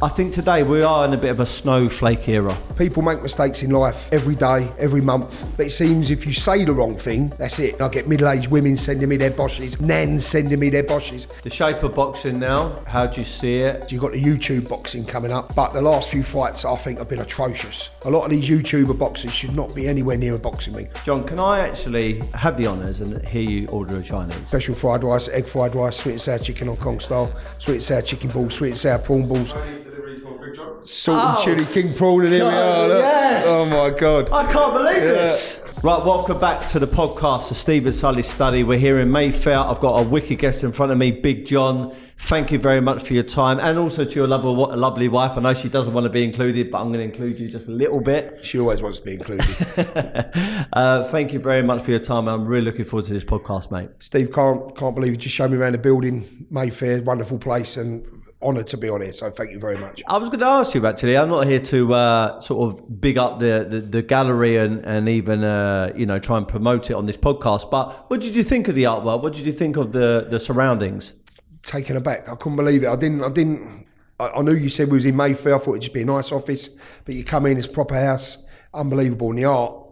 I think today we are in a bit of a snowflake era. People make mistakes in life every day, every month, but it seems if you say the wrong thing, that's it. I get middle-aged women sending me their bosses, nans sending me their bosses. The shape of boxing now, how do you see it? You've got the YouTube boxing coming up, but the last few fights I think have been atrocious. A lot of these YouTuber boxers should not be anywhere near a boxing ring. John, can I actually have the honours and hear you order a Chinese? Special fried rice, egg fried rice, sweet and sour chicken Hong Kong style, sweet and sour chicken balls, sweet and sour prawn balls. Salt and chilli king prawn, and here we are. Look. Yes. Oh my God. I can't believe this. Right, welcome back to the podcast of Stephen Sully's Study. We're here in Mayfair. I've got a wicked guest in front of me, Big John. Thank you very much for your time, and also to your lovely wife. I know she doesn't want to be included, but I'm going to include you just a little bit. She always wants to be included. Thank you very much for your time. I'm really looking forward to this podcast, mate. Steve, can't believe you just showed me around the building. Mayfair, wonderful place, and honoured to be on it, so thank you very much. I was going to ask you, actually, I'm not here to sort of big up the gallery and even try and promote it on this podcast, but what did you think of the artwork? What did you think of the surroundings? Taken aback. I couldn't believe it. I knew you said we was in Mayfair. I thought it'd just be a nice office, but you come in, it's a proper house. Unbelievable. And the art,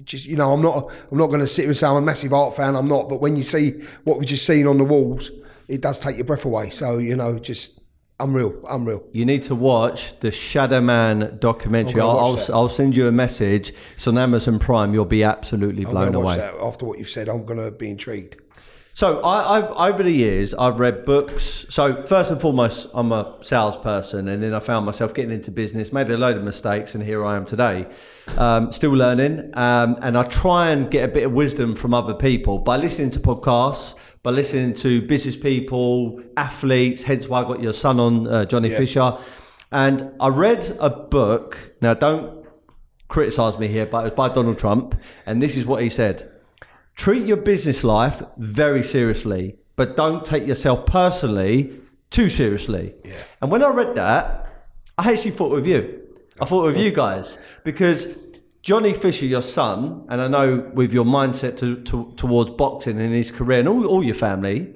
just, I'm not going to sit here and say I'm a massive art fan. I'm not, but when you see what we've just seen on the walls, it does take your breath away. So, just unreal. You need to watch the Shadow Man documentary. I'll send you a message. It's on Amazon Prime. You'll be absolutely blown away. That. After what you've said, I'm going to be intrigued. So I've over the years, I've read books. So first and foremost, I'm a salesperson, and then I found myself getting into business, made a load of mistakes, and here I am today. Still learning, and I try and get a bit of wisdom from other people by listening to podcasts, by listening to business people, athletes, hence why I got your son on, Johnny Fisher. And I read a book, now don't criticise me here, but it was by Donald Trump, and this is what he said. Treat your business life very seriously, but don't take yourself personally too seriously. Yeah. And when I read that, I actually thought of you. I thought of you guys, because Johnny Fisher, your son, and I know with your mindset towards boxing and his career and all your family,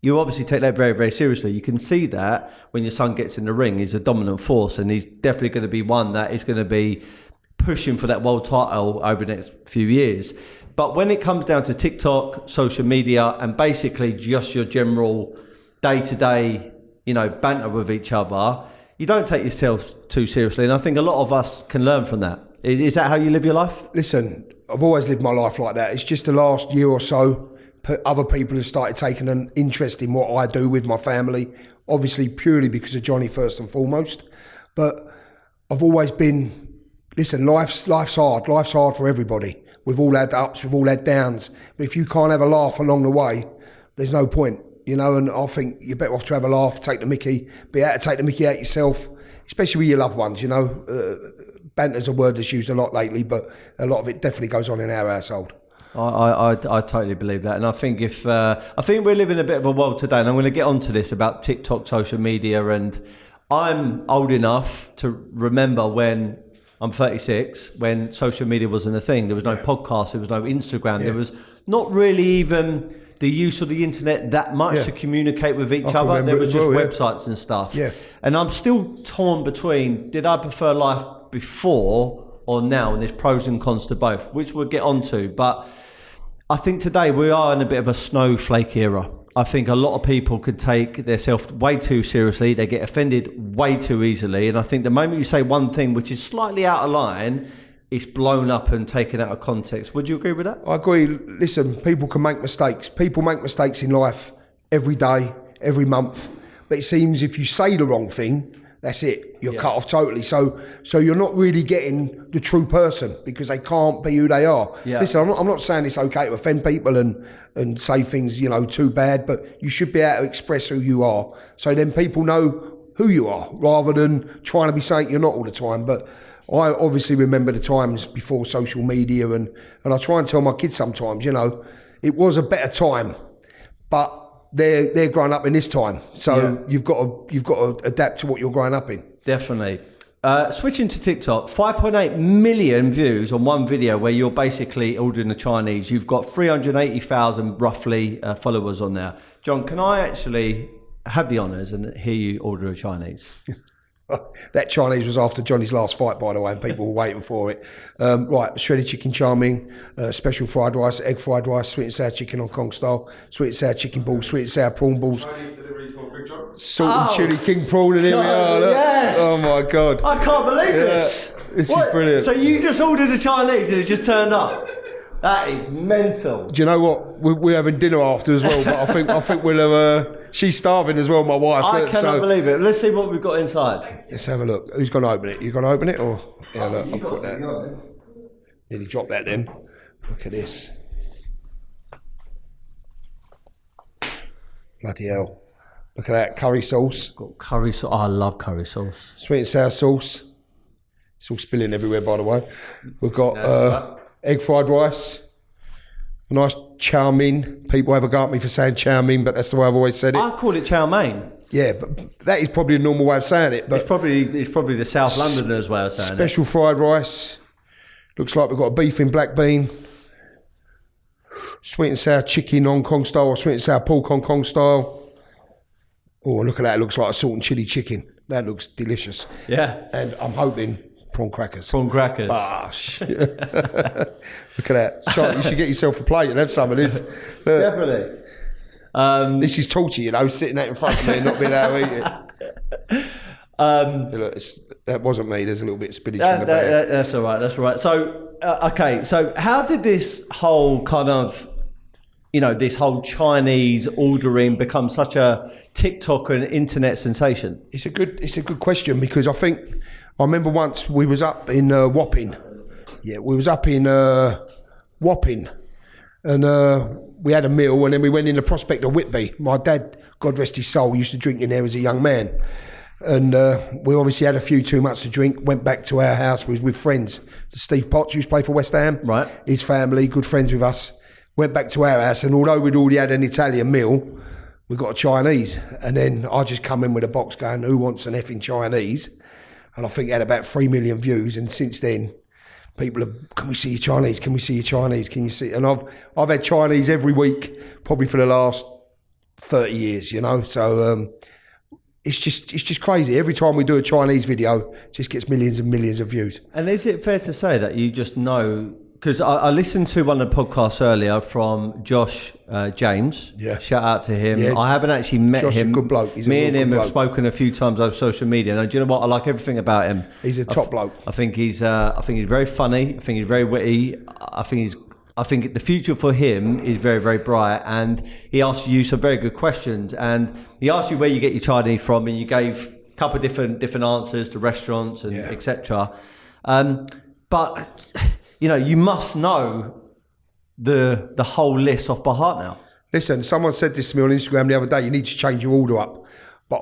you obviously take that very, very seriously. You can see that when your son gets in the ring, he's a dominant force, and he's definitely going to be one that is going to be pushing for that world title over the next few years. But when it comes down to TikTok, social media, and basically just your general day-to-day, banter with each other, you don't take yourself too seriously. And I think a lot of us can learn from that. Is that how you live your life? Listen, I've always lived my life like that. It's just the last year or so, other people have started taking an interest in what I do with my family, obviously purely because of Johnny first and foremost. But I've always been, listen, life's hard. Life's hard for everybody. We've all had ups, we've all had downs. But if you can't have a laugh along the way, there's no point, and I think you're better off to have a laugh, take the mickey, be able to take the mickey out yourself, especially with your loved ones, Banter's a word that's used a lot lately, but a lot of it definitely goes on in our household. I totally believe that. And I think I think we're living a bit of a world today, and I'm going to get onto this about TikTok, social media, and I'm old enough to remember when I'm 36, when social media wasn't a thing. There was no podcast, there was no Instagram, there was not really even the use of the internet that much to communicate with each other. There was just websites and stuff. Yeah. And I'm still torn between, did I prefer life before or now? And there's pros and cons to both, which we'll get onto. But I think today we are in a bit of a snowflake era. I think a lot of people could take themselves way too seriously. They get offended way too easily. And I think the moment you say one thing which is slightly out of line, it's blown up and taken out of context. Would you agree with that? I agree. Listen, people can make mistakes. People make mistakes in life every day, every month. But it seems if you say the wrong thing, that's it. You're cut off totally. So you're not really getting the true person because they can't be who they are. Yeah. Listen, I'm not saying it's okay to offend people and say things, too bad, but you should be able to express who you are. So then people know who you are rather than trying to be saying you're not all the time. But I obviously remember the times before social media and I try and tell my kids sometimes, it was a better time, but they're growing up in this time, so you've got to adapt to what you're growing up in. Definitely. Switching to TikTok, 5.8 million views on one video where you're basically ordering the Chinese. You've got 380,000 roughly followers on there. John, can I actually have the honours and hear you order a Chinese? That Chinese was after Johnny's last fight, by the way, and people were waiting for it. Right, shredded chicken chow mein, special fried rice, egg fried rice, sweet and sour chicken Hong Kong style, sweet and sour chicken balls, sweet and sour prawn balls, salt and chili king prawn, and here we are. Look. Yes. Oh my God. I can't believe this. This is brilliant. So you just ordered the Chinese and it just turned up? That is mental. Do you know what? We're having dinner after as well, but I think we'll have. She's starving as well, my wife. I cannot believe it. Let's see what we've got inside. Let's have a look. Who's going to open it? You going to open it or? Yeah, look, I'll put that. Nearly dropped that then. Look at this. Bloody hell. Look at that curry sauce. Got curry sauce. Oh, I love curry sauce. Sweet and sour sauce. It's all spilling everywhere, by the way. We've got egg fried rice. A nice chow mein. People have a go at me for saying chow mein, but that's the way I've always said it. I call it chow mein. Yeah, but that is probably a normal way of saying it. But It's probably the South Londoners' way of saying it. special fried rice. Looks like we've got a beef in black bean. Sweet and sour chicken Hong Kong style, or sweet and sour pork Hong Kong style. Oh, look at that. It looks like a salt and chili chicken. That looks delicious. Yeah. And I'm hoping prawn crackers. Prawn crackers. Bosh. Look at that. Charlie, you should get yourself a plate and have some of this. Look, Definitely. this is torture, you know, sitting out in front of me and not being able to eat it. Look, that wasn't me. There's a little bit of spinach in the bag. That's all right. That's all right. So, okay. So how did this whole kind of, this whole Chinese ordering become such a TikTok and internet sensation? It's a good question, because I remember once we was up in Wapping. Yeah, we was up in Wapping, and we had a meal, and then we went in the Prospect of Whitby. My dad, God rest his soul, used to drink in there as a young man. And we obviously had a few too much to drink, went back to our house, was with friends. Steve Potts used to play for West Ham. Right. His family, good friends with us. Went back to our house, and although we'd already had an Italian meal, we got a Chinese. And then I just come in with a box going, who wants an effing Chinese? And I think it had about 3 million views. And since then, people have, can we see your Chinese? Can we see your Chinese? Can you see? And I've had Chinese every week, probably for the last 30 years, So it's just crazy. Every time we do a Chinese video, it just gets millions and millions of views. And is it fair to say that you just know? Because I listened to one of the podcasts earlier from Josh James. Yeah. Shout out to him. Yeah. I haven't actually met Josh is him. a good bloke. He's a Me real and him good have bloke. spoken a few times over social media. And do you know what? I like everything about him. He's a top bloke. I think he's very funny. I think he's very witty. I think the future for him is very, very bright. And he asked you some very good questions. And he asked you where you get your Chinese from, and you gave a couple of different answers to restaurants and etc. But you must know the whole list off by heart now. Listen, someone said this to me on Instagram the other day. You need to change your order up. But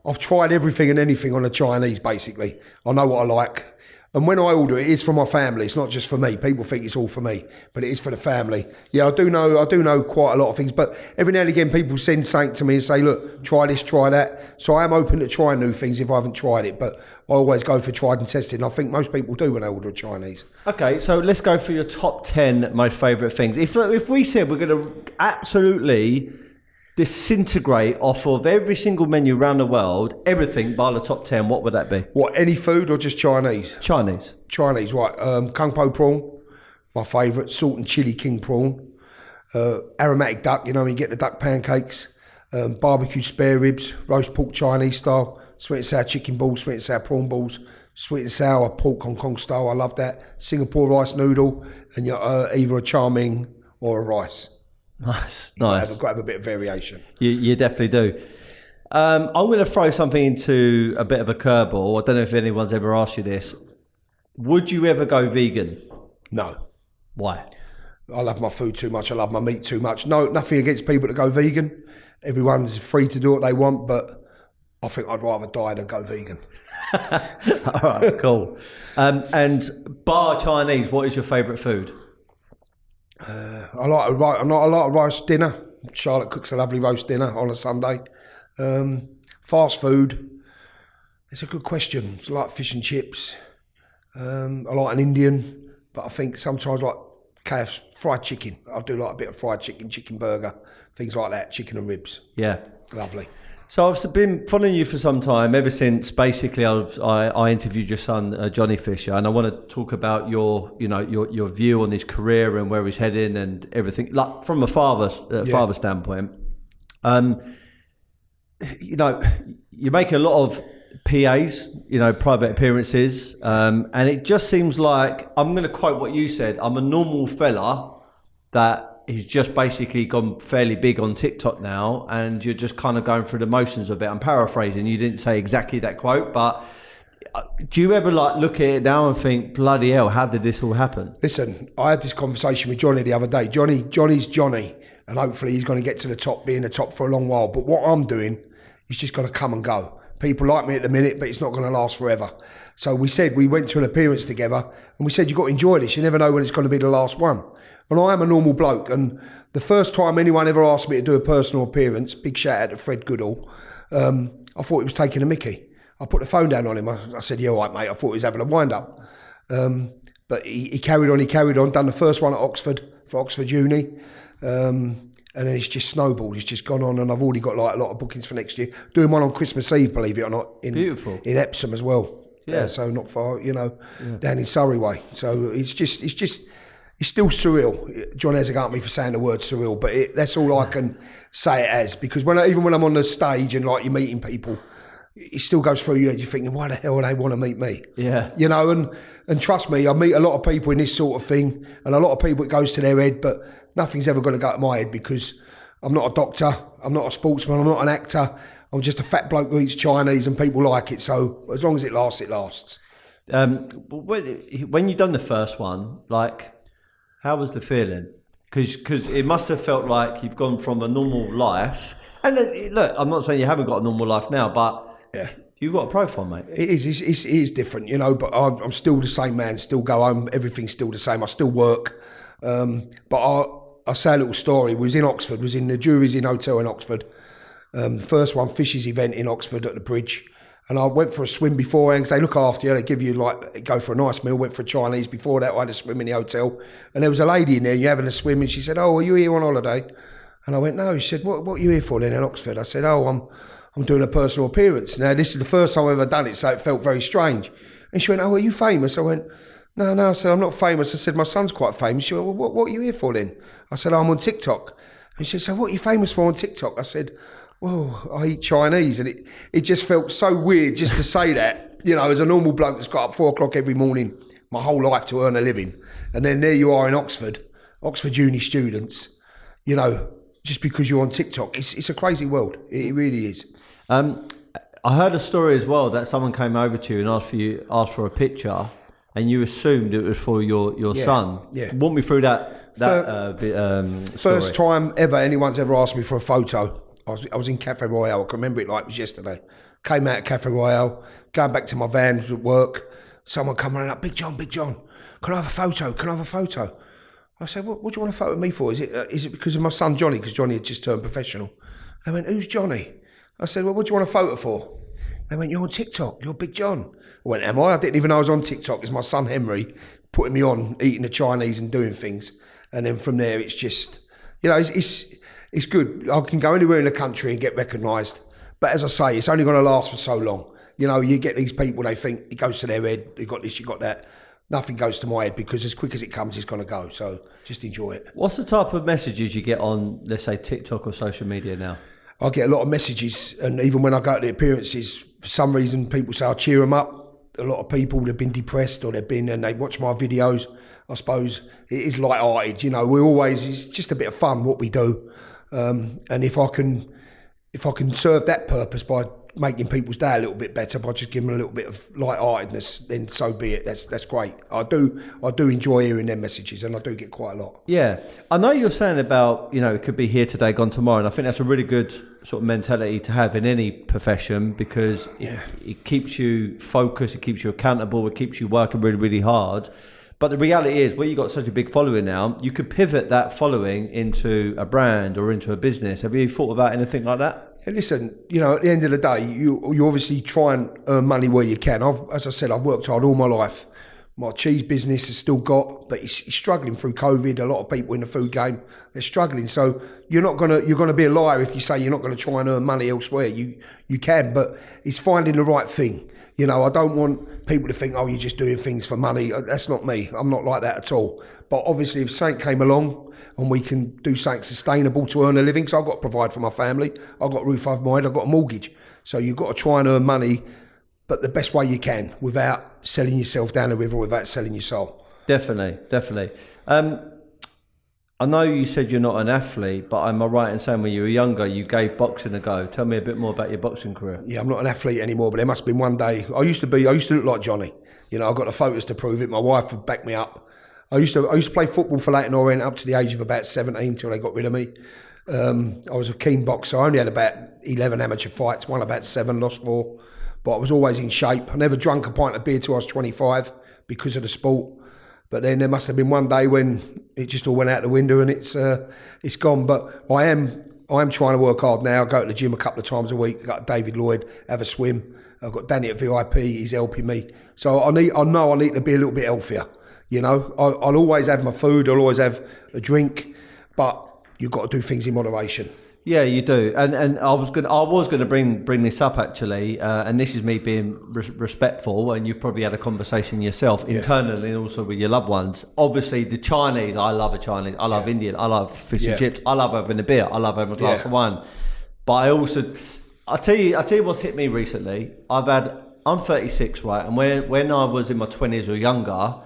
I've tried everything and anything on the Chinese. Basically, I know what I like. And when I order it is for my family. It's not just for me. People think it's all for me, but it is for the family. Yeah, I do know quite a lot of things. But every now and again, people send something to me and say, "Look, try this, try that." So I am open to trying new things if I haven't tried it. But I always go for tried and tested. And I think most people do when they order a Chinese. Okay, so let's go for your top 10 most favourite things. If we said we're going to absolutely disintegrate off of every single menu around the world, everything by the top 10, what would that be? What, any food or just Chinese? Chinese. Chinese, right. Kung Po prawn, my favourite. Salt and chili king prawn. Aromatic duck, you get the duck pancakes. Barbecue spare ribs, roast pork Chinese style. Sweet and sour chicken balls, sweet and sour prawn balls. Sweet and sour pork Hong Kong style, I love that. Singapore rice noodle, and either a chow mein or a rice. Nice. Got to have a bit of variation. You definitely do. I'm going to throw something into a bit of a curveball. I don't know if anyone's ever asked you this. Would you ever go vegan? No. Why? I love my food too much. I love my meat too much. No, nothing against people that go vegan. Everyone's free to do what they want, but I think I'd rather die than go vegan. All right, cool. And bar Chinese, what is your favourite food? I like a lot of rice dinner. Charlotte cooks a lovely roast dinner on a Sunday. Fast food. It's a good question. I like fish and chips. I like an Indian, but I think sometimes like KFC fried chicken. I do like a bit of fried chicken, chicken burger, things like that, chicken and ribs. Yeah. Lovely. So I've been following you for some time, ever since basically I interviewed your son, Johnny Fisher, and I want to talk about your view on his career and where he's heading and everything, like from a father standpoint. You're making a lot of PAs, private appearances, and it just seems like, I'm going to quote what you said, I'm a normal fella that he's just basically gone fairly big on TikTok now, and you're just kind of going through the motions of it. I'm paraphrasing. You didn't say exactly that quote, but do you ever look at it now and think, bloody hell, how did this all happen? Listen, I had this conversation with Johnny the other day. Johnny's Johnny, and hopefully he's going to get to the top, be in the top for a long while. But what I'm doing is just going to come and go. People like me at the minute, but it's not going to last forever. So we went to an appearance together, and we said, you've got to enjoy this. You never know when it's going to be the last one. And I am a normal bloke, and the first time anyone ever asked me to do a personal appearance, big shout out to Fred Goodall, I thought he was taking a mickey. I put the phone down on him. I said, yeah, all right, mate. I thought he was having a wind-up. But he carried on, done the first one at Oxford, for Oxford Uni, and then it's just snowballed. It's just gone on, and I've already got a lot of bookings for next year. Doing one on Christmas Eve, believe it or not, Beautiful. In Epsom as well. Yeah. So not far, down in Surrey way. So it's still surreal. John hasn't got me for saying the word surreal, but that's all I can say it as, because even when I'm on the stage and you're meeting people, it still goes through your head. You're thinking, why the hell would they want to meet me? Yeah. And trust me, I meet a lot of people in this sort of thing, and a lot of people, it goes to their head, but nothing's ever going to go to my head, because I'm not a doctor, I'm not a sportsman, I'm not an actor. I'm just a fat bloke who eats Chinese, and people like it. So as long as it lasts, it lasts. When you done the first one, how was the feeling? Because it must have felt like you've gone from a normal life. And look, I'm not saying you haven't got a normal life now, but yeah, you've got a profile, mate. It is different, but I'm still the same man, still go home, everything's still the same. I still work. But I'll say a little story. We was in Oxford, was in the Jury's Inn Hotel in Oxford. The first one, Fisher's event in Oxford at the bridge. And I went for a swim beforehand, because they look after you. They give you, go for a nice meal. Went for a Chinese. Before that, I had a swim in the hotel. And there was a lady in there, you're having a swim, and she said, oh, are you here on holiday? And I went, no. She said, what are you here for then in Oxford? I said, oh, I'm doing a personal appearance. Now, this is the first time I've ever done it, so it felt very strange. And she went, oh, are you famous? I went, no. I said, I'm not famous. I said, my son's quite famous. She went, well, what are you here for then? I said, oh, I'm on TikTok. And she said, so what are you famous for on TikTok? I said, well, I eat Chinese. And it just felt so weird just to say that, as a normal bloke that's got up 4 o'clock every morning, my whole life to earn a living. And then there you are in Oxford uni students, just because you're on TikTok. It's a crazy world. It really is. I heard a story as well that someone came over to you and asked for a picture, and you assumed it was for your son. Yeah. Walk me through that story. First time ever anyone's ever asked me for a photo. I was in Cafe Royale. I can remember it like it was yesterday. Came out of Cafe Royale, going back to my van at work. Someone come running up, Big John, can I have a photo? I said, what do you want a photo of me for? Is it because of my son Johnny? Because Johnny had just turned professional. They went, who's Johnny? I said, well, what do you want a photo for? They went, you're on TikTok, you're Big John. I went, am I? I didn't even know I was on TikTok. It's my son Henry putting me on, eating the Chinese and doing things. And then from there, it's just, it's good. I can go anywhere in the country and get recognised. But as I say, it's only going to last for so long. You get these people, they think it goes to their head, you got this, you got that. Nothing goes to my head, because as quick as it comes, it's going to go. So just enjoy it. What's the type of messages you get on, let's say, TikTok or social media now? I get a lot of messages, and even when I go to the appearances, for some reason, people say I cheer them up. A lot of people, they've been depressed, or and they watch my videos. I suppose it is light-hearted, it's just a bit of fun what we do. And if I can serve that purpose by making people's day a little bit better, by just giving them a little bit of light-heartedness, then so be it. That's great. I do enjoy hearing their messages, and I do get quite a lot. Yeah, I know you're saying about it could be here today, gone tomorrow, and I think that's a really good sort of mentality to have in any profession, because it keeps you focused, it keeps you accountable, it keeps you working really, really hard. But the reality is, where you've got such a big following now, you could pivot that following into a brand or into a business. Have you thought about anything like that? Hey, listen, at the end of the day, you obviously try and earn money where you can. As I said, I've worked hard all my life, My cheese business has still got, but it's struggling through COVID. A lot of people in the food game, they're struggling. So you're gonna be a liar if you say you're not gonna try and earn money elsewhere. You can, but it's finding the right thing. You know, I don't want people to think, oh, you're just doing things for money. That's not me. I'm not like that at all. But obviously, if something came along and we can do something sustainable to earn a living, so I've got to provide for my family. I've got a roof over my head. I've got a mortgage. So you've got to try and earn money, but the best way you can, without selling yourself down the river, without selling your soul. Definitely. I know you said you're not an athlete, but am I right in saying when you were younger, you gave boxing a go? Tell me a bit more about your boxing career. Yeah, I'm not an athlete anymore, but there must have been one day. I used to look like Johnny. You know, I've got the photos to prove it. My wife would back me up. I used to play football for Leyton Orient up to the age of about 17 till they got rid of me. I was a keen boxer. I only had about 11 amateur fights, won about 7, lost 4. But I was always in shape. I never drunk a pint of beer till I was 25 because of the sport. But then there must have been one day when it just all went out the window and it's gone. But I am trying to work hard now. I go to the gym a couple of times a week. I've got David Lloyd, have a swim. I've got Danny at VIP. He's helping me. So I know I need to be a little bit healthier. You know, I'll always have my food. I'll always have a drink, but you've got to do things in moderation. Yeah, you do, and I was gonna bring this up actually, and this is me being respectful, and you've probably had a conversation yourself internally and also with your loved ones. Obviously, the Chinese, I love a Chinese, I love Indian, I love fish and chips, I love having a beer, I love having a glass of wine, but I'll tell you what's hit me recently. I'm 36, right, and when I was in my 20s or younger.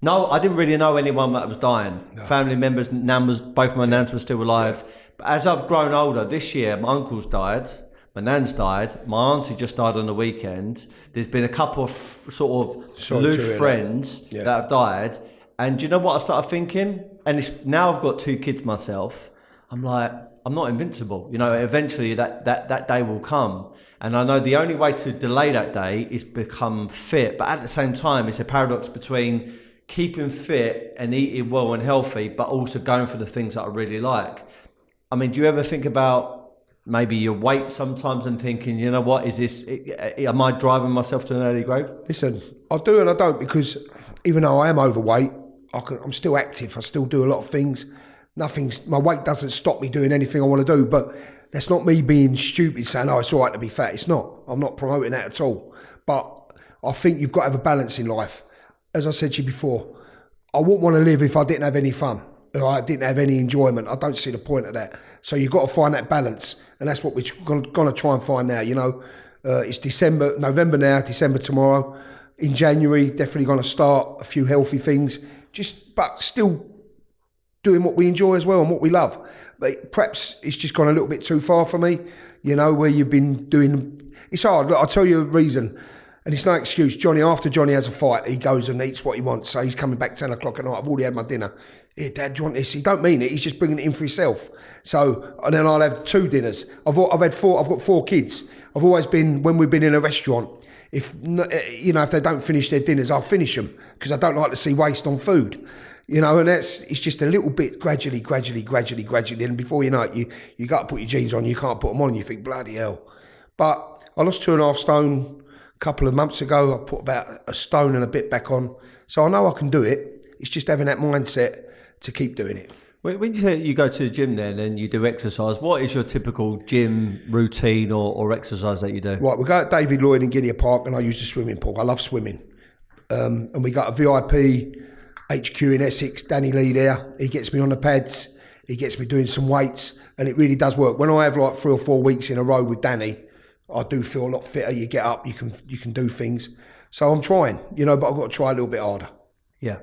No, I didn't really know anyone that was dying. No. Family members, both my nans were still alive. Yeah. But as I've grown older, this year, my uncle's died, my nan's died, my auntie just died on the weekend. There's been a couple of sort of loose friends that have died. And do you know what I started thinking? And now I've got 2 kids myself. I'm like, I'm not invincible. You know, eventually that day will come. And I know the only way to delay that day is become fit. But at the same time, it's a paradox between keeping fit and eating well and healthy, but also going for the things that I really like. I mean, do you ever think about maybe your weight sometimes and thinking, you know what, am I driving myself to an early grave? Listen, I do and I don't, because even though I am overweight, I'm still active. I still do a lot of things. My weight doesn't stop me doing anything I want to do, but that's not me being stupid saying, oh, it's all right to be fat. It's not. I'm not promoting that at all. But I think you've got to have a balance in life. As I said to you before, I wouldn't want to live if I didn't have any fun, or I didn't have any enjoyment. I don't see the point of that. So you've got to find that balance, and that's what we're going to try and find now. You know, it's November now, December tomorrow. In January, definitely going to start a few healthy things, but still doing what we enjoy as well and what we love. But perhaps it's just gone a little bit too far for me, you know, where you've been doing... It's hard. Look, I'll tell you a reason. And it's no excuse. After Johnny has a fight, he goes and eats what he wants. So he's coming back 10 o'clock at night. I've already had my dinner. Here, Dad, do you want this? He don't mean it. He's just bringing it in for himself. So, and then I'll have 2 dinners. I've got 4 kids. I've always been, when we've been in a restaurant, if they don't finish their dinners, I'll finish them because I don't like to see waste on food. You know, and it's just a little bit gradually. And before you know it, you got to put your jeans on. You can't put them on. And you think, bloody hell. But I lost 2.5 stone a couple of months ago. I put about 1 stone and a bit back on. So I know I can do it. It's just having that mindset to keep doing it. When you say you go to the gym then and you do exercise, what is your typical gym routine or exercise that you do? Right, we go at David Lloyd in Gideon Park and I use the swimming pool. I love swimming. And we got a VIP HQ in Essex, Danny Lee there. He gets me on the pads. He gets me doing some weights and it really does work. When I have like 3 or 4 weeks in a row with Danny, I do feel a lot fitter. You get up, you can do things. So I'm trying, but I've got to try a little bit harder. Yeah.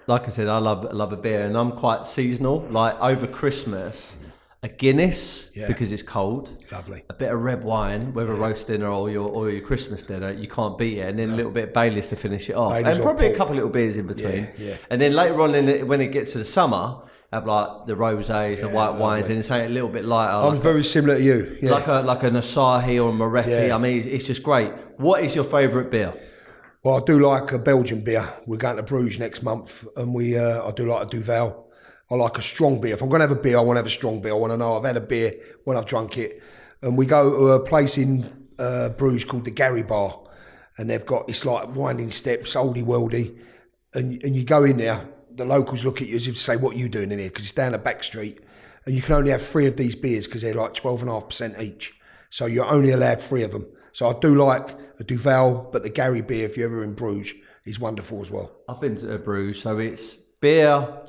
Like I said, I love a beer, and I'm quite seasonal. Like over Christmas, a Guinness because it's cold. Lovely. A bit of red wine, whether roast dinner or your Christmas dinner, you can't beat it. And then a little bit of Baileys to finish it off, Baileys and probably a couple of little beers in between. Yeah. And then later on, when it gets to the summer, have like the rosés, the white wines, and it's a little bit lighter. I'm very similar to you. Yeah. Like an Asahi or a Moretti. Yeah. I mean, it's just great. What is your favourite beer? Well, I do like a Belgian beer. We're going to Bruges next month, and I do like a Duvel. I like a strong beer. If I'm going to have a beer, I want to have a strong beer. I want to know I've had a beer when I've drunk it. And we go to a place in Bruges called the Gary Bar, and they've got, it's like winding steps, oldie worldy, and you go in there, the locals look at you as if to say, what are you doing in here? Because it's down a back street, and you can only have 3 of these beers because they're like 12.5% each. So you're only allowed 3 of them. So I do like a Duvel, but the Gary beer, if you're ever in Bruges, is wonderful as well. I've been to Bruges, so it's beer,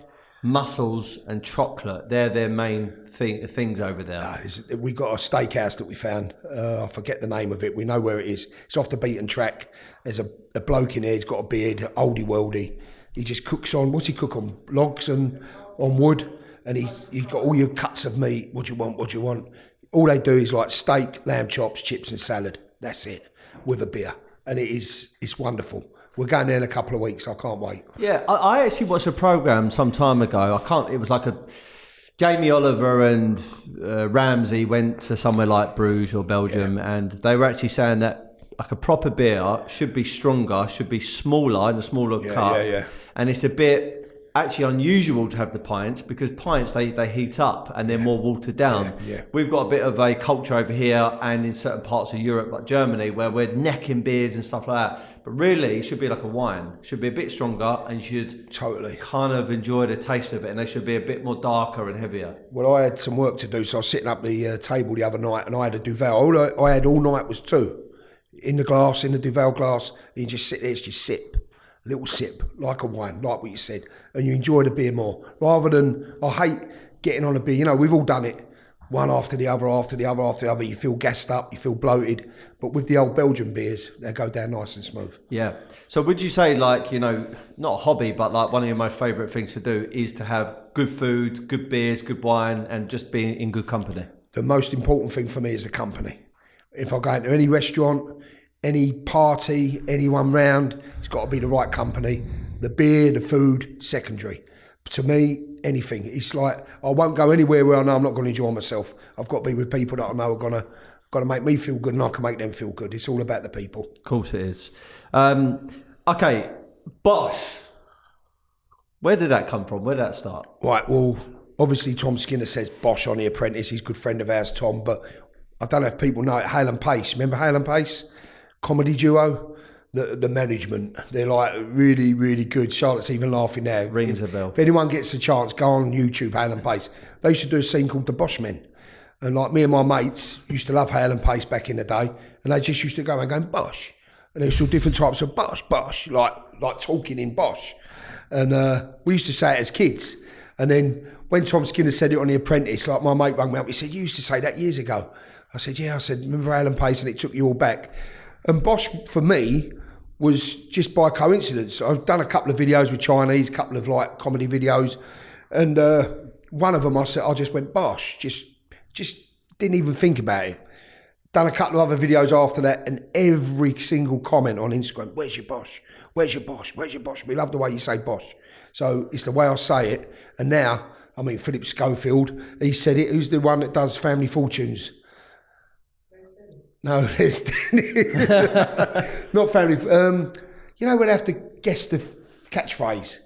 mussels and chocolate. They're their main things over there. We got a steakhouse that we found. I forget the name of it. We know where it is. It's off the beaten track. There's a bloke in there. He's got a beard, oldie worldy. He just cooks on, what's he cook on? Logs and on wood. And he's got all your cuts of meat. What do you want? What do you want? All they do is like steak, lamb chops, chips and salad. That's it, with a beer. And it's wonderful. We're going there in a couple of weeks. I can't wait. Yeah, I actually watched a programme some time ago. It was like Jamie Oliver and Ramsey went to somewhere like Bruges or Belgium, and they were actually saying that like a proper beer should be stronger, should be smaller in a smaller cup. And it's a bit actually unusual to have the pints because pints they heat up and they're more watered down. We've got a bit of a culture over here and in certain parts of Europe like Germany where we're necking beers and stuff like that, but really it should be like a wine, it should be a bit stronger and you should kind of enjoy the taste of it, and they should be a bit more darker and heavier. Well, I had some work to do, so I was sitting up the table the other night and I had a Duvel. All I had all night was 2 in the glass, in the Duvel glass, and you just sit there, it's just sip. Little sip, like a wine, like what you said, and you enjoy the beer more. Rather than, I hate getting on a beer, you know, we've all done it, one after the other, after the other, after the other, you feel gassed up, you feel bloated, but with the old Belgian beers, they go down nice and smooth. Yeah, so would you say like, you know, not a hobby, but like one of your most favourite things to do is to have good food, good beers, good wine, and just be in good company? The most important thing for me is the company. If I go into any restaurant, any party, anyone round, it's got to be the right company. The beer, the food, secondary. To me, anything. It's like, I won't go anywhere where I know I'm not going to enjoy myself. I've got to be with people that I know are going to make me feel good and I can make them feel good. It's all about the people. Of course it is. Okay, Bosch. Where did that come from? Where did that start? Right, well, obviously Tom Skinner says Bosch on The Apprentice. He's a good friend of ours, Tom, but I don't know if people know it. Hale and Pace. Remember Hale and Pace? Comedy duo, the management, they're like really, really good. Charlotte's even laughing now. Rings a bell. If anyone gets a chance, go on YouTube, Hale and Pace. They used to do a scene called The Bosch Men. And like me and my mates used to love Hale and Pace back in the day. And they just used to go and go, Bosch. And they saw different types of Bosch, like talking in Bosch. And we used to say it as kids. And then when Tom Skinner said it on The Apprentice, like my mate rang me up, he said, you used to say that years ago. I said, yeah. I said, remember Hale and Pace? And it took you all back. And Bosch, for me, was just by coincidence. I've done a couple of videos with Chinese, a couple of like comedy videos. And one of them, I just went, Bosch, just didn't even think about it. Done a couple of other videos after that, and every single comment on Instagram, where's your Bosch? Where's your Bosch? Where's your Bosch? We love the way you say Bosch. So it's the way I say it. And now, I mean, Philip Schofield, he said it. Who's the one that does Family Fortunes? No, there's not Family. You know, we'd have to guess the catchphrase.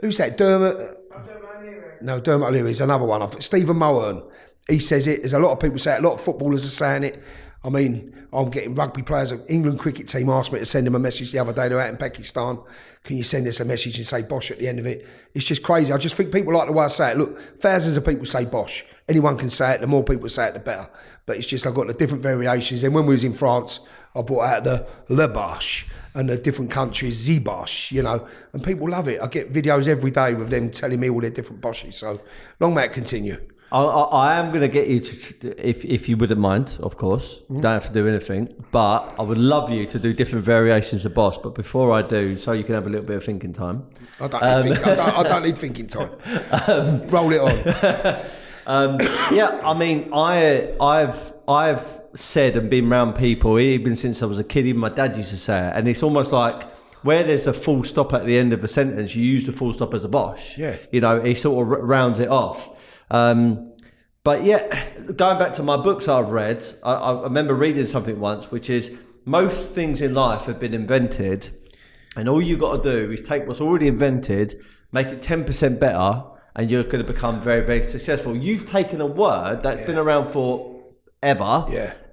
Who's that? Dermot O'Leary. No, Dermot O'Leary is another one. Stephen Mulhern. He says it. There's a lot of people say it. A lot of footballers are saying it. I mean, I'm getting rugby players. England cricket team asked me to send them a message the other day. They're out in Pakistan. Can you send us a message and say Bosch at the end of it? It's just crazy. I just think people like the way I say it. Look, thousands of people say Bosch. Anyone can say it. The more people say it, the better. But it's just I've got the different variations. And when we was in France, I brought out the Le Bosch and the different countries, Z Bosch, you know, and people love it. I get videos every day with them telling me all their different Bosches. So long may it continue. I am going to get you to, if you wouldn't mind, of course. You don't have to do anything, but I would love you to do different variations of Bosch. But before I do, so you can have a little bit of thinking time. I don't need thinking time. Roll it on. Yeah, I mean, I've said and been around people even since I was a kid. Even my dad used to say it, and it's almost like where there's a full stop at the end of a sentence, you use the full stop as a Bosch. Yeah, you know, he sort of rounds it off. But yeah, going back to my books I've read, I remember reading something once, which is most things in life have been invented, and all you got to do is take what's already invented, make it 10% better, and you're going to become very, very successful. You've taken a word that's been around for ever,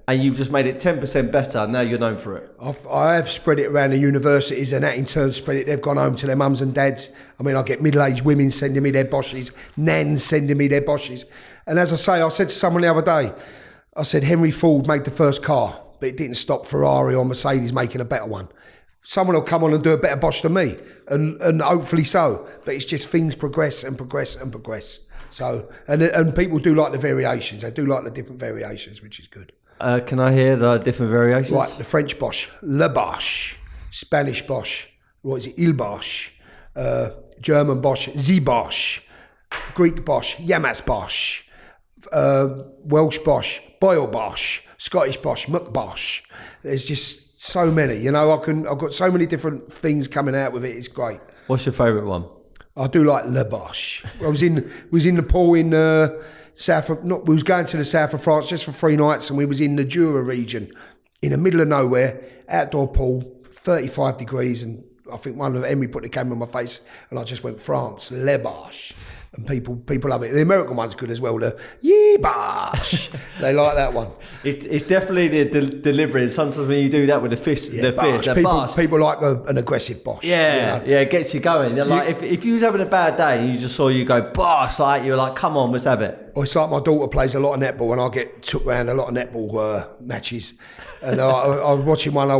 And you've just made it 10% better. Now you're known for it. I have spread it around the universities, and that in turn spread it. They've gone home to their mums and dads. I mean, I get middle-aged women sending me their boshes, nans sending me their boshes. And as I say, I said to someone the other day, I said, Henry Ford made the first car, but it didn't stop Ferrari or Mercedes making a better one. Someone will come on and do a better Bosch than me, and hopefully so. But it's just things progress and progress and progress. So, and people do like the variations. They do like the different variations, which is good. Can I hear the different variations? Right, the French Bosch, Le Bosch, Spanish Bosch, what is it, Il Bosch, German Bosch, Z Bosch, Greek Bosch, Yamas Bosch, Welsh Bosch, Boyle Bosch, Scottish Bosch, McBosch. There's just so many, you know. I've got so many different things coming out with it. It's great. What's your favourite one? I do like Le Bosch. I was in Nepal in we was going to the south of France just for 3 nights, and we was in the Jura region, in the middle of nowhere, outdoor pool, 35 degrees, and I think one of Henry put the camera on my face, and I just went France, Le Bosch. And people love it. The American one's good as well. The Bosch. They like that one. It's definitely the delivery. And sometimes when you do that with the fish, People like an aggressive Bosch. Yeah, you know? It gets you going. You're like if you was having a bad day and you just saw you go Bosch, like you're like, come on, let's have it. Or it's like my daughter plays a lot of netball, and I get took round a lot of netball matches. And I was watching one. I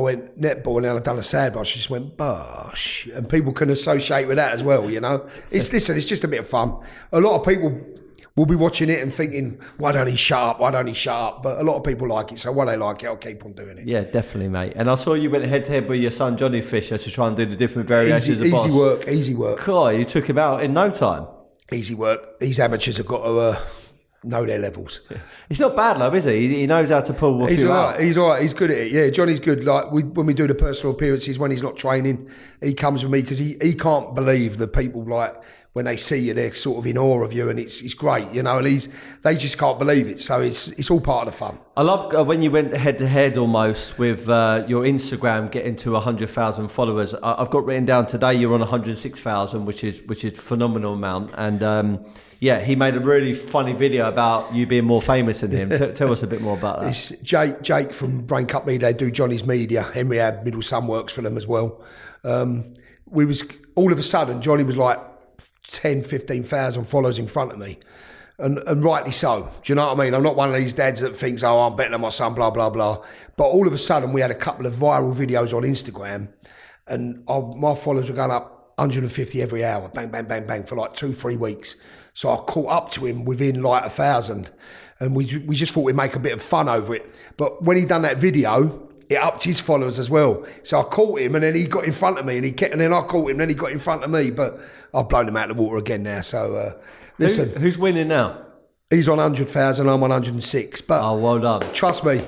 went netball, and then I done a sad Bosch. She just went Bosch, and people can associate with that as well. You know, it's just a bit of fun. A lot of people will be watching it and thinking, why don't he shut up? Why don't he shut up? But a lot of people like it, so while they like it, I'll keep on doing it. Yeah, definitely, mate. And I saw you went head to head with your son Johnny Fisher to try and do the different variations of Bosch. Easy work. Cool, you took him out in no time. Easy work. These amateurs have got to know their levels. He's not bad, love, is he? He knows how to pull a few out. He's all right. He's good at it. Yeah, Johnny's good. Like when we do the personal appearances, when he's not training, he comes with me because he can't believe the people, like when they see you, they're sort of in awe of you, and it's great, you know. And they just can't believe it. So it's all part of the fun. I love when you went head to head almost with your Instagram getting to 100,000 followers. I've got written down today you're on 106,000, which is phenomenal amount. And yeah, he made a really funny video about you being more famous than him. Tell us a bit more about that. It's Jake from Brain Cup Media. They do Johnny's Media. Henry Ab, middle son, works for them as well. We was all of a sudden Johnny was like 10, 15,000 followers in front of me. And rightly so. Do you know what I mean? I'm not one of these dads that thinks, oh, I'm better than my son, blah, blah, blah. But all of a sudden, we had a couple of viral videos on Instagram, and my followers were going up 150 every hour, bang, bang, bang, bang, for like 2-3 weeks. So I caught up to him within like 1,000, and we just thought we'd make a bit of fun over it. But when he done that video, it upped his followers as well. So I caught him, and then he got in front of me, and then I caught him, and then he got in front of me. But I've blown him out of the water again now. So listen, who's winning now? He's on 100,000. I'm on 106. But well done. Trust me,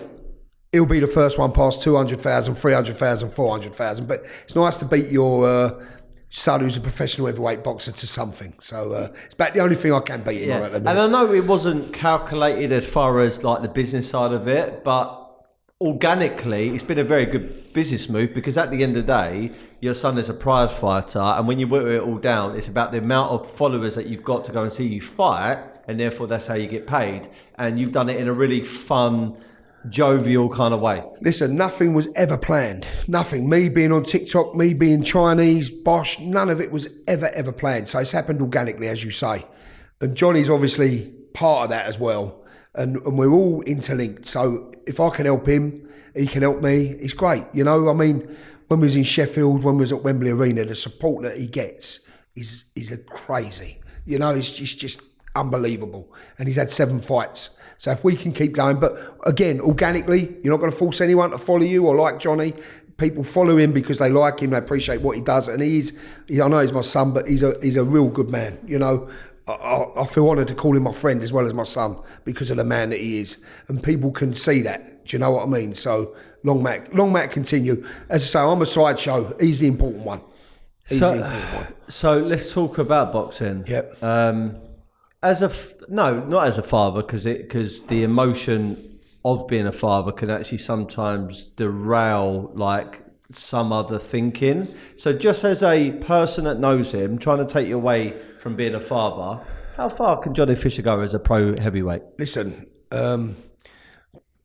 he'll be the first one past 200,000, 300,000, 400,000. But it's nice to beat your son, who's a professional heavyweight boxer, to something. So it's about the only thing I can beat him on at the minute. And I know it wasn't calculated as far as like the business side of it, but organically, it's been a very good business move, because at the end of the day, your son is a prize fighter, and when you work it all down, it's about the amount of followers that you've got to go and see you fight, and therefore that's how you get paid. And you've done it in a really fun, jovial kind of way. Listen, nothing was ever planned. Nothing. Me being on TikTok, me being Chinese, Bosch, none of it was ever planned. So it's happened organically, as you say. And Johnny's obviously part of that as well. And we're all interlinked. So if I can help him, he can help me. It's great. You know, I mean, when we was in Sheffield, when we was at Wembley Arena, the support that he gets is crazy. You know, it's just unbelievable. And he's had 7 fights. So if we can keep going, but again, organically, you're not going to force anyone to follow you or like Johnny. People follow him because they like him, they appreciate what he does. And I know he's my son, but he's a real good man, you know. I feel honoured to call him my friend as well as my son because of the man that he is. And people can see that. Do you know what I mean? So long may it continue. As I say, I'm a sideshow. He's the important one. So let's talk about boxing. Yep. Not as a father, because the emotion of being a father can actually sometimes derail like some other thinking. So just as a person that knows him, trying to take you away from being a father, how far can Johnny Fisher go as a pro heavyweight? Listen,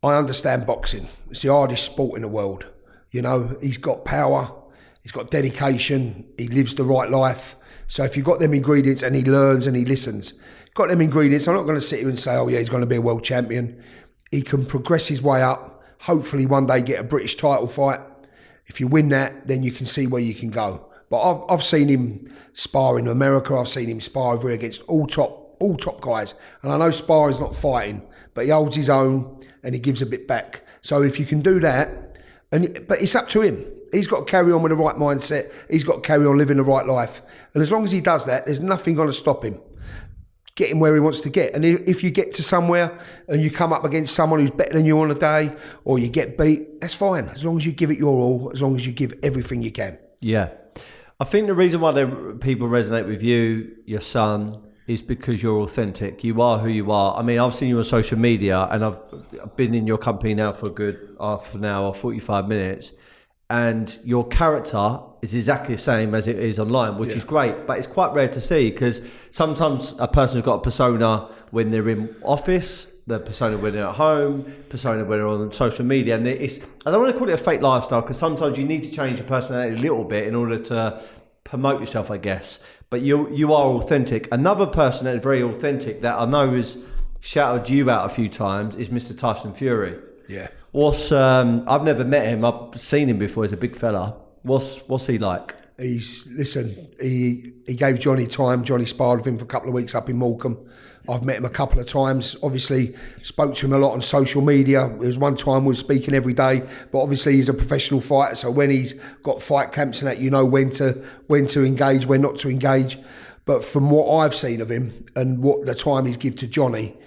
I understand boxing. It's the hardest sport in the world. You know, he's got power, he's got dedication, he lives the right life. So if you've got them ingredients and he learns and he listens, got them ingredients, I'm not going to sit here and say, oh yeah, he's going to be a world champion. He can progress his way up, hopefully one day get a British title fight. If you win that, then you can see where you can go. But I've seen him spar in America, I've seen him spar over here against all top guys. And I know sparring's not fighting, but he holds his own and he gives a bit back. So if you can do that, but it's up to him. He's got to carry on with the right mindset. He's got to carry on living the right life. And as long as he does that, there's nothing going to stop him getting where he wants to get. And if you get to somewhere and you come up against someone who's better than you on a day, or you get beat, that's fine. As long as you give it your all, as long as you give everything you can. Yeah. I think the reason why people resonate with you, your son, is because you're authentic. You are who you are. I mean, I've seen you on social media and I've been in your company now for a good half an hour, 45 minutes. And your character is exactly the same as it is online, which is great, but it's quite rare to see because sometimes a person's got a persona when they're in office, the persona when they're at home, persona when they're on social media, and I don't want to call it a fake lifestyle because sometimes you need to change your personality a little bit in order to promote yourself, I guess. But you are authentic. Another person that is very authentic that I know has shouted you out a few times is Mr. Tyson Fury. Yeah. I've never met him. I've seen him before. He's a big fella. What's he like? He gave Johnny time. Johnny sparred with him for a couple of weeks up in Morecambe. I've met him a couple of times. Obviously, spoke to him a lot on social media. There was one time we were speaking every day, but obviously he's a professional fighter. So when he's got fight camps and that, you know when to engage, when not to engage. But from what I've seen of him and what the time he's give to Johnny,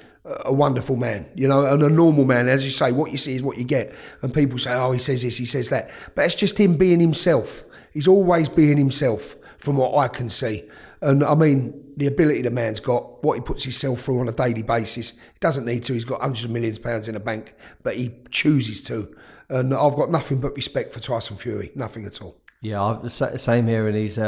a wonderful man, you know, and a normal man. As you say, what you see is what you get. And people say, oh, he says this, he says that. But it's just him being himself. He's always being himself from what I can see. And I mean, the ability the man's got, what he puts himself through on a daily basis, he doesn't need to. He's got hundreds of millions of pounds in the bank, but he chooses to. And I've got nothing but respect for Tyson Fury, nothing at all. Yeah, same here. And he's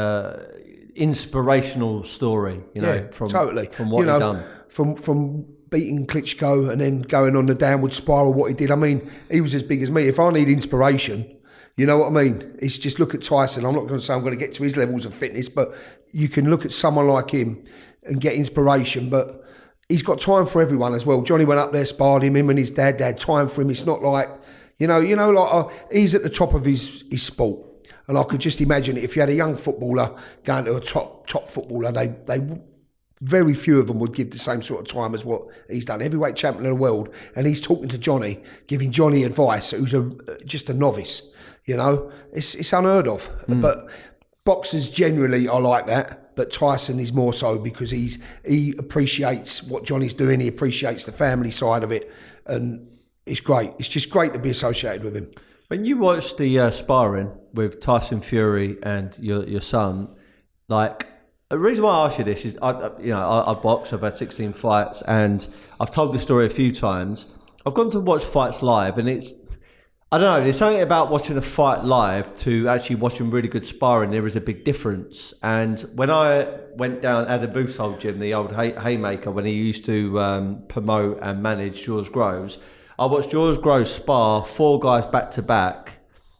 inspirational story, you know, from what he's done. From beating Klitschko and then going on the downward spiral, what he did. I mean, he was as big as me. If I need inspiration, you know what I mean? It's just look at Tyson. I'm not going to say I'm going to get to his levels of fitness, but you can look at someone like him and get inspiration. But he's got time for everyone as well. Johnny went up there, sparred him and his dad. They had time for him. It's not like, he's at the top of his sport. And I could just imagine if you had a young footballer going to a top footballer, they very few of them would give the same sort of time as what he's done. Heavyweight champion of the world, and he's talking to Johnny, giving Johnny advice, who's just a novice. You know, it's unheard of. But boxers generally are like that, but Tyson is more so because he appreciates what Johnny's doing. He appreciates the family side of it, and it's great. It's just great to be associated with him. When you watched the sparring with Tyson Fury and your son, like, the reason why I ask you this is, I box, I've had 16 fights, and I've told this story a few times. I've gone to watch fights live, and I don't know, there's something about watching a fight live to actually watching really good sparring. There is a big difference. And when I went down Adam Booth's old gym, the old Haymaker, when he used to promote and manage George Groves, I watched George Groves spar 4 guys back to back.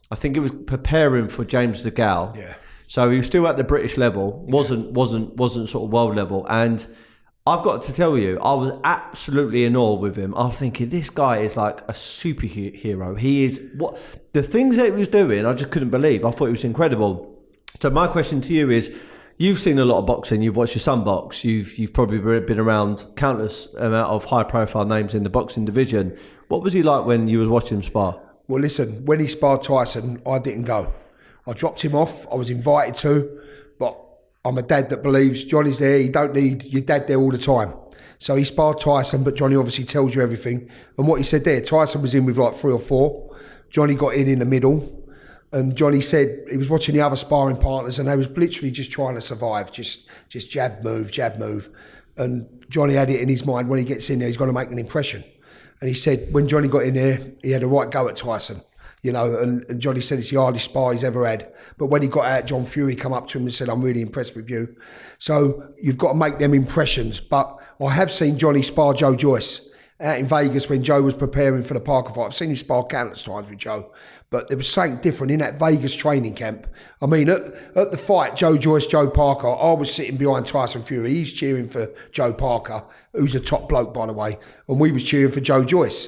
I think it was preparing for James DeGale. Yeah. So he was still at the British level, wasn't sort of world level. And I've got to tell you, I was absolutely in awe with him. I'm thinking, this guy is like a superhero. He is, what the things that he was doing, I just couldn't believe. I thought it was incredible. So my question to you is, you've seen a lot of boxing, you've watched your son box, you've probably been around countless amount of high profile names in the boxing division. What was he like when you was watching him spar? Well, listen, when he sparred Tyson, I didn't go. I dropped him off. I was invited to, but I'm a dad that believes Johnny's there. You don't need your dad there all the time. So he sparred Tyson, but Johnny obviously tells you everything. And what he said there, Tyson was in with like 3 or 4. Johnny got in the middle. And Johnny said he was watching the other sparring partners and they was literally just trying to survive, just jab, move. And Johnny had it in his mind, when he gets in there, he's got to make an impression. And he said when Johnny got in there, he had a right go at Tyson. You know, and Johnny said it's the hardest spar he's ever had. But when he got out, John Fury come up to him and said, I'm really impressed with you. So you've got to make them impressions. But I have seen Johnny spar Joe Joyce, out in Vegas when Joe was preparing for the Parker fight. I've seen him spar countless times with Joe, but there was something different in that Vegas training camp. I mean, at the fight, Joe Joyce, Joe Parker, I was sitting behind Tyson Fury. He's cheering for Joe Parker, who's a top bloke, by the way, and we was cheering for Joe Joyce.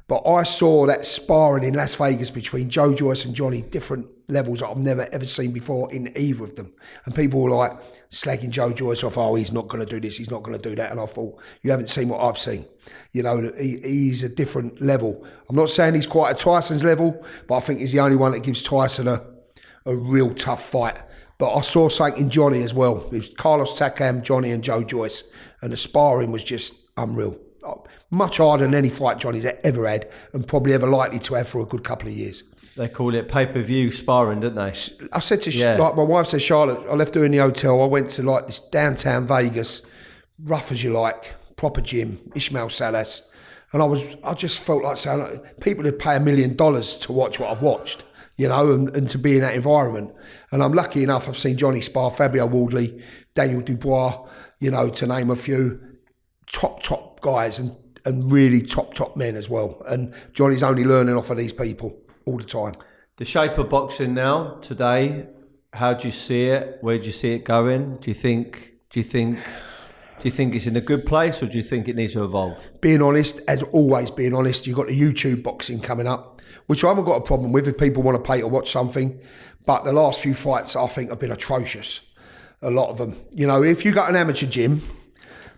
But I saw that sparring in Las Vegas between Joe Joyce and Johnny, different levels that I've never ever seen before in either of them. And people were like slagging Joe Joyce off, oh, he's not going to do this, he's not going to do that. And I thought, you haven't seen what I've seen. You know, he's a different level. I'm not saying he's quite at Tyson's level, but I think he's the only one that gives Tyson a real tough fight. But I saw something in Johnny as well. It was Carlos Takam, Johnny and Joe Joyce. And the sparring was just unreal. Much harder than any fight Johnny's ever had, and probably ever likely to have for a good couple of years. They call it pay-per-view sparring, don't they? I said to like my wife said, Charlotte, I left her in the hotel. I went to like this downtown Vegas, rough as you like, proper gym, Ismail Salas, and I just felt like saying, like, people would pay $1 million to watch what I've watched, you know, and to be in that environment. And I'm lucky enough, I've seen Johnny spar Fabio Wardley, Daniel Dubois, you know, to name a few top guys and really top men as well. And Johnny's only learning off of these people all the time. The shape of boxing now, today, how do you see it? Where do you see it going? Do you think it's in a good place, or do you think it needs to evolve? Being honest, as always, being honest, you've got the YouTube boxing coming up, which I haven't got a problem with if people want to pay to watch something. But the last few fights, I think, have been atrocious. A lot of them. You know, if you got an amateur gym,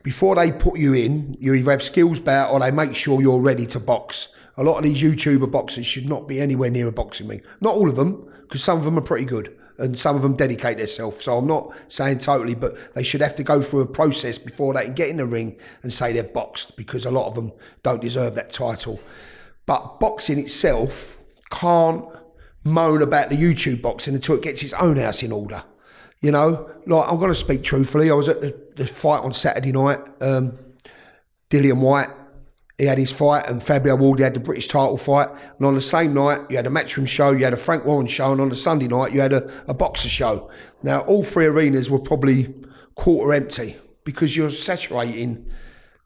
before they put you in, you either have skills bout or they make sure you're ready to box. A lot of these YouTuber boxers should not be anywhere near a boxing ring. Not all of them, because some of them are pretty good and some of them dedicate themselves. So I'm not saying totally, but they should have to go through a process before they can get in the ring and say they're boxed, because a lot of them don't deserve that title. But boxing itself can't moan about the YouTube boxing until it gets its own house in order. You know, like, I'm going to speak truthfully. I was at the fight on Saturday night. Dillian White, he had his fight, and Fabio Wardley had the British title fight. And on the same night, you had a Matchroom show, you had a Frank Warren show, and on the Sunday night, you had a boxer show. Now, all three arenas were probably quarter empty, because you're saturating,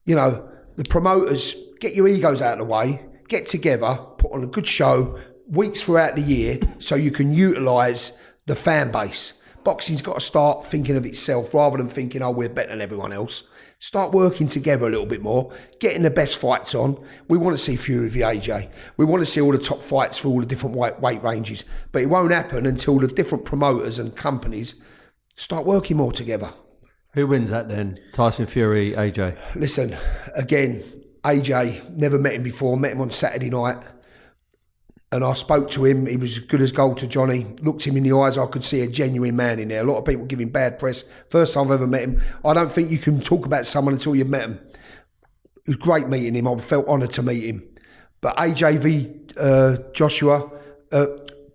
you know, the promoters, get your egos out of the way, get together, put on a good show, weeks throughout the year, so you can utilise the fan base. Boxing's got to start thinking of itself rather than thinking, oh, we're better than everyone else. Start working together a little bit more, getting the best fights on. We want to see Fury v AJ. We want to see all the top fights for all the different weight ranges. But it won't happen until the different promoters and companies start working more together. Who wins that then? Tyson Fury, AJ? Listen, again, AJ, never met him before, met him on Saturday night. And I spoke to him. He was good as gold to Johnny. Looked him in the eyes. I could see a genuine man in there. A lot of people give him bad press. First time I've ever met him. I don't think you can talk about someone until you've met him. It was great meeting him. I felt honoured to meet him. But AJ v Joshua,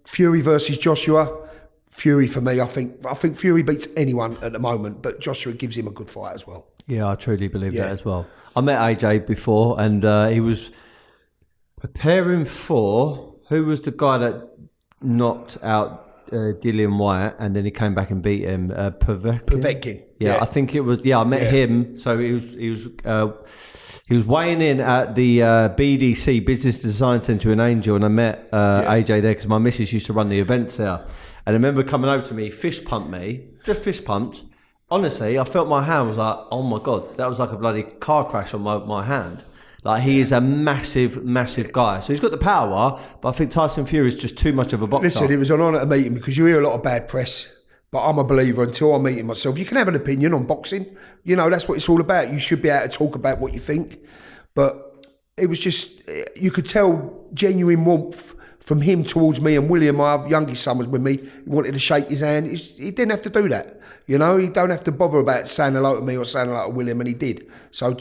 Fury versus Joshua, Fury for me. I think Fury beats anyone at the moment, but Joshua gives him a good fight as well. Yeah, I truly believe that as well. I met AJ before, and he was preparing for... Who was the guy that knocked out Dillian White and then he came back and beat him? Povetkin. Yeah, I think it was. Yeah, I met him. So he was weighing in at the BDC Business Design Centre in Angel, and I met AJ there because my missus used to run the events there. And I remember coming over to me, fist pumped me, just fist pumped. Honestly, I felt my hand was like, oh my God, that was like a bloody car crash on my hand. Like, he is a massive guy. So he's got the power, but I think Tyson Fury is just too much of a boxer. Listen, it was an honour to meet him, because you hear a lot of bad press, but I'm a believer until I meet him myself. You can have an opinion on boxing. You know, that's what it's all about. You should be able to talk about what you think. But it was just, you could tell genuine warmth from him towards me. And William, my youngest son, was with me. He wanted to shake his hand. He didn't have to do that. You know, he don't have to bother about saying hello to me or saying hello to William, and he did. So,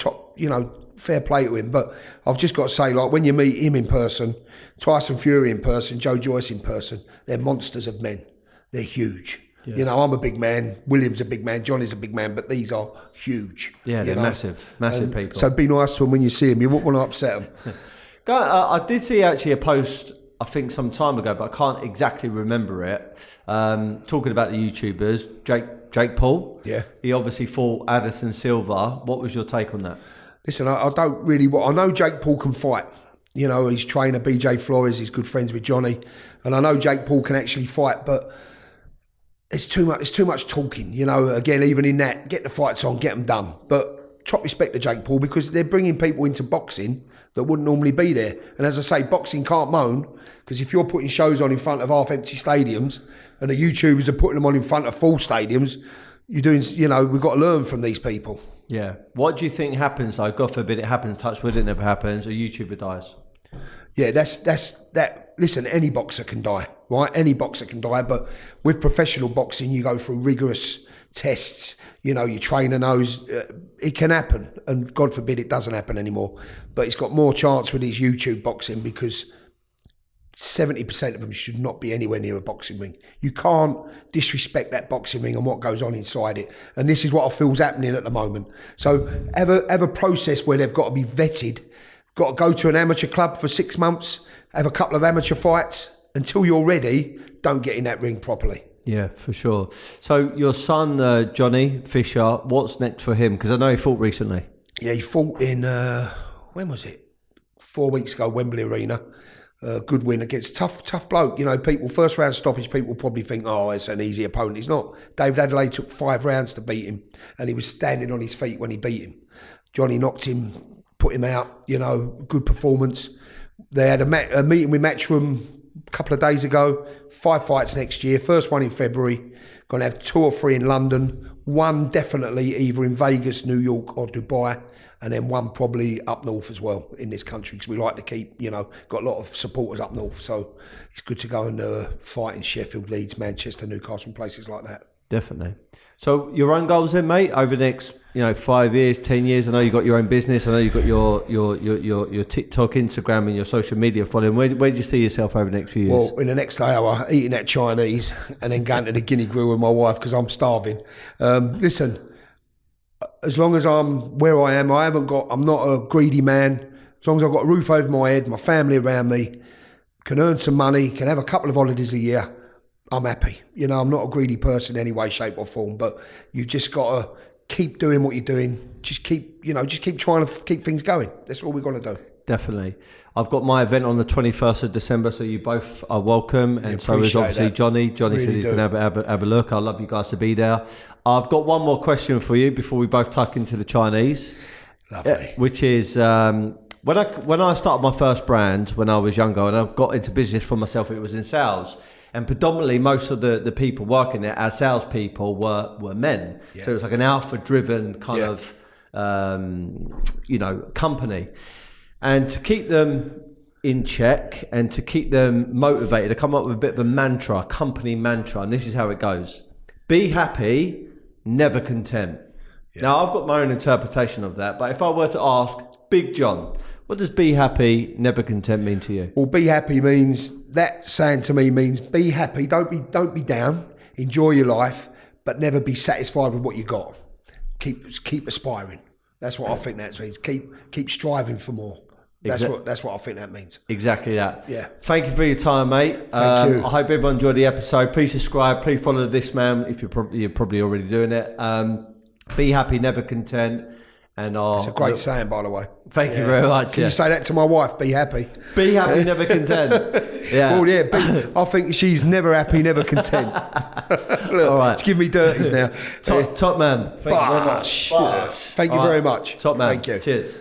fair play to him. But I've just got to say, like, when you meet him in person, Tyson Fury in person, Joe Joyce in person, they're monsters of men. They're huge. Yeah. You know, I'm a big man, William's a big man, Johnny's a big man, but these are huge. Yeah, they're massive people. So be nice to them when you see them. You wouldn't want to upset them. I did see actually a post, I think some time ago, but I can't exactly remember it, talking about the YouTubers, Jake Paul. Yeah. He obviously fought Addison Silva. What was your take on that? Listen, I don't really. I know Jake Paul can fight. You know, his trainer BJ Flores is good friends with Johnny, and I know Jake Paul can actually fight, but it's too much. It's too much talking. You know, again, even in that, get the fights on, get them done. But top respect to Jake Paul because they're bringing people into boxing that wouldn't normally be there. And as I say, boxing can't moan because if you're putting shows on in front of half-empty stadiums and the YouTubers are putting them on in front of full stadiums, you're doing. You know, we've got to learn from these people. Yeah. What do you think happens though? God forbid it happens, touch wood, it never happens, a YouTuber dies. Yeah, that's that. Listen, any boxer can die, right? Any boxer can die, but with professional boxing, you go through rigorous tests. You know, your trainer knows it can happen, and God forbid it doesn't happen anymore. But it's got more chance with his YouTube boxing because 70% of them should not be anywhere near a boxing ring. You can't disrespect that boxing ring and what goes on inside it. And this is what I feel is happening at the moment. So have a process where they've got to be vetted, got to go to an amateur club for 6 months, have a couple of amateur fights. Until you're ready, don't get in that ring properly. Yeah, for sure. So your son, Johnny Fisher, what's next for him? Because I know he fought recently. Yeah, he fought in, when was it? 4 weeks ago, Wembley Arena. Good win against tough bloke. You know, people, first round stoppage, people probably think, oh, it's an easy opponent. It's not. David Adelaide took 5 rounds to beat him, and he was standing on his feet when he beat him. Johnny knocked him, put him out, you know, good performance. They had a meeting with Matchroom a couple of days ago, 5 fights next year, first one in February, going to have 2 or 3 in London, 1 definitely either in Vegas, New York or Dubai, and then 1 probably up north as well in this country because we like to keep, you know, got a lot of supporters up north, so it's good to go and fight in Sheffield, Leeds, Manchester, Newcastle and places like that. Definitely. So your own goals then, mate, over the next, 5 years, 10 years. I know you've got your own business. I know you've got your TikTok, Instagram, and your social media following. Where do you see yourself over the next few years? Well, in the next hour, eating that Chinese and then going to the Guinea Grill with my wife because I'm starving. Listen, as long as I'm where I am, I'm not a greedy man. As long as I've got a roof over my head, my family around me, can earn some money, can have a couple of holidays a year, I'm happy. You know, I'm not a greedy person in any way, shape or form, but you've just got to keep doing what you're doing. Just keep trying to keep things going. That's all we've got to do. Definitely. I've got my event on the 21st of December, so you both are welcome. And so is obviously that. Johnny. Johnny really said he's going to have a look. I'd love you guys to be there. I've got one more question for you before we both tuck into the Chinese. Lovely. Which is, when I started my first brand when I was younger, and I got into business for myself, it was in sales. And predominantly most of the people working there as salespeople were men. Yeah. So it was like an alpha-driven kind of, company. And to keep them in check and to keep them motivated, I come up with a bit of a mantra, a company mantra, and this is how it goes. Be happy, never content. Yeah. Now, I've got my own interpretation of that, but if I were to ask Big John, what does be happy, never content mean to you? Well, be happy means, that saying to me means be happy, don't be down, enjoy your life, but never be satisfied with what you got. Keep aspiring. That's what I think that means. Keep striving for more. That's what I think that means. Exactly that. Yeah. Thank you for your time, mate. Thank you. I hope everyone enjoyed the episode. Please subscribe. Please follow this man if you're probably already doing it. Be happy, never content. And it's a great saying, by the way. Thank you very much. Can you say that to my wife? Be happy. Be happy, never content. Yeah. Well, yeah. I think she's never happy, never content. Look, all right. She's giving me dirties now. Top man. Thank you very much. Thank you very much. Top man. Thank you. Cheers.